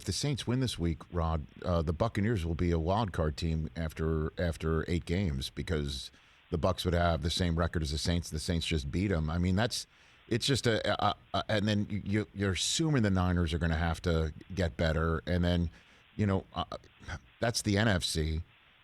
If the Saints win this week, Rod, the Buccaneers will be a wild card team after 8 games because the Bucs would have the same record as the Saints. The Saints just beat them. I mean, it's just and then you're assuming the Niners are going to have to get better, and then that's the NFC.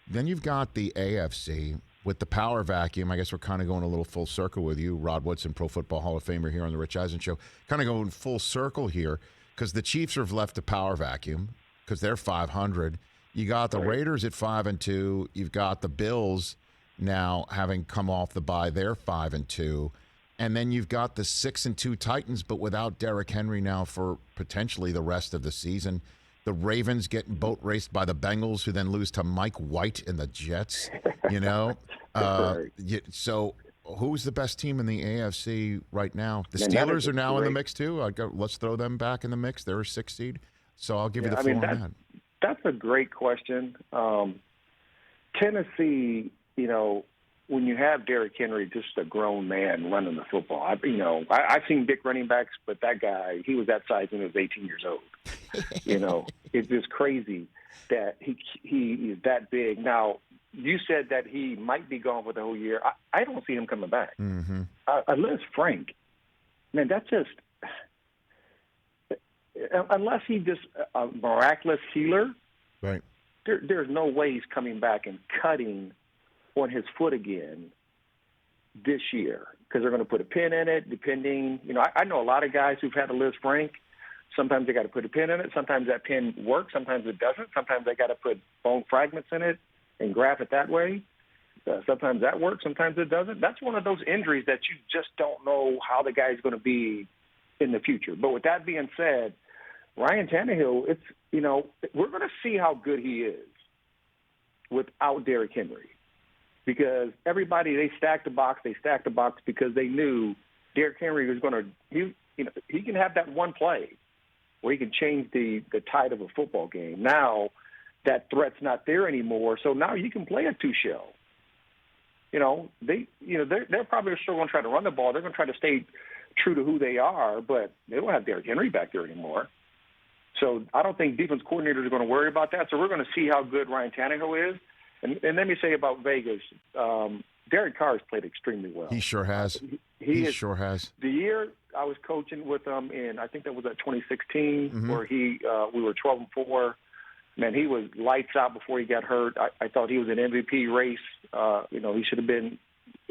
Then you've got the AFC with the power vacuum. I guess we're kind of going a little full circle with you, Rod Woodson, Pro Football Hall of Famer here on the Rich Eisen Show. Kind of going full circle here. Because the Chiefs have left a power vacuum because they're 500. You got the Raiders at 5-2. You've got the Bills now having come off the bye. They're 5-2. And then you've got the 6-2 Titans, but without Derrick Henry now for potentially the rest of the season. The Ravens getting boat raced by the Bengals, who then lose to Mike White and the Jets. So who's the best team in the AFC right now? The Steelers are now in the mix, too. Let's throw them back in the mix. They're a 6th seed. So I'll give you the floor on that. That's a great question. Tennessee, when you have Derrick Henry, just a grown man running the football. I've seen big running backs, but that guy, he was that size when he was 18 years old. It's just crazy that he is that big. Now, you said that he might be gone for the whole year. I don't see him coming back. Mm-hmm. Unless Frank, man, that's just unless he's just a miraculous healer. Right. There's no way he's coming back and cutting on his foot again this year because they're going to put a pin in it. Depending, I know a lot of guys who've had to Liz Frank. Sometimes they got to put a pin in it. Sometimes that pin works. Sometimes it doesn't. Sometimes they got to put bone fragments in it and graft it that way. Sometimes that works, sometimes it doesn't. That's one of those injuries that you just don't know how the guy's going to be in the future. But with that being said, Ryan Tannehill, we're going to see how good he is without Derrick Henry. Because they stacked the box because they knew Derrick Henry was going to he can have that one play where he can change the tide of a football game. Now that threat's not there anymore, so now you can play a two-shell. They're probably still going to try to run the ball. They're going to try to stay true to who they are, but they don't have Derrick Henry back there anymore. So I don't think defense coordinators are going to worry about that. So we're going to see how good Ryan Tannehill is. And let me say about Vegas, Derek Carr has played extremely well. He sure has. He sure has. The year I was coaching with him I think that was at 2016, where we were 12-4. Man, he was lights out before he got hurt. I thought he was an MVP race. He should have been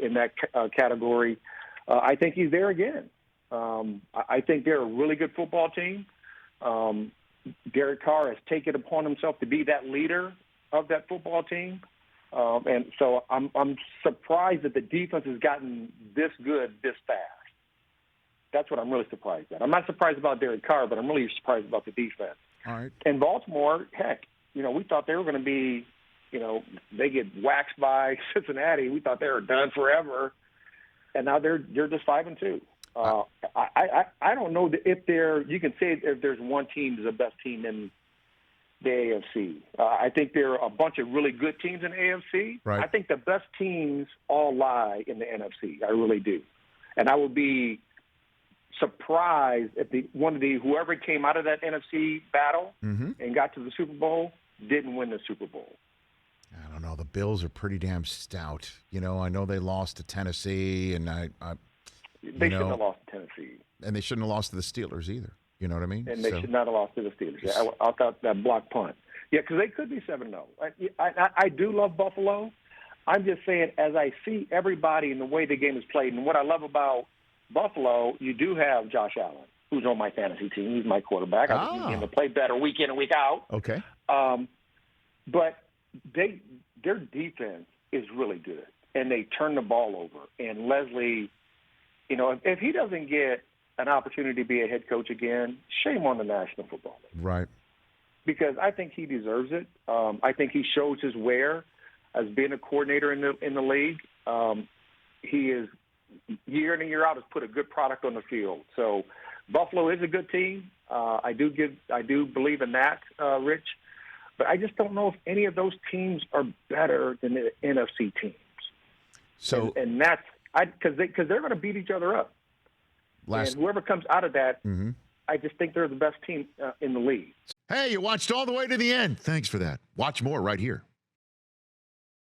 in that category. I think he's there again. I think they're a really good football team. Derek Carr has taken it upon himself to be that leader of that football team. And so I'm surprised that the defense has gotten this good this fast. That's what I'm really surprised at. I'm not surprised about Derek Carr, but I'm really surprised about the defense. All right. And Baltimore, heck, we thought they were going to be, they get waxed by Cincinnati. We thought they were done forever, and now they're just 5-2. I don't know if you can say if there's one team that's the best team in the AFC. I think there are a bunch of really good teams in the AFC. Right. I think the best teams all lie in the NFC. I really do, and I would be surprised if whoever came out of that NFC battle and got to the Super Bowl didn't win the Super Bowl. I don't know. The Bills are pretty damn stout. I know they lost to Tennessee, and they shouldn't have lost to Tennessee, and they shouldn't have lost to the Steelers either. You know what I mean? And they should not have lost to the Steelers. Yeah, I thought that block punt. Yeah, because they could be 7-0. I do love Buffalo. I'm just saying, as I see everybody and the way the game is played, and what I love about Buffalo, you do have Josh Allen, who's on my fantasy team. He's my quarterback. I think he's going to play better week in and week out. Okay. But their defense is really good, and they turn the ball over. And Leslie, if he doesn't get an opportunity to be a head coach again, shame on the National Football League. Right. Because I think he deserves it. I think he shows his wear as being a coordinator in the league. He is year in and year out has put a good product on the field. So Buffalo is a good team. I do believe in that, Rich. But I just don't know if any of those teams are better than the NFC teams. So and that's because they're going to beat each other up. And whoever comes out of that, I just think they're the best team in the league. Hey, you watched all the way to the end. Thanks for that. Watch more right here.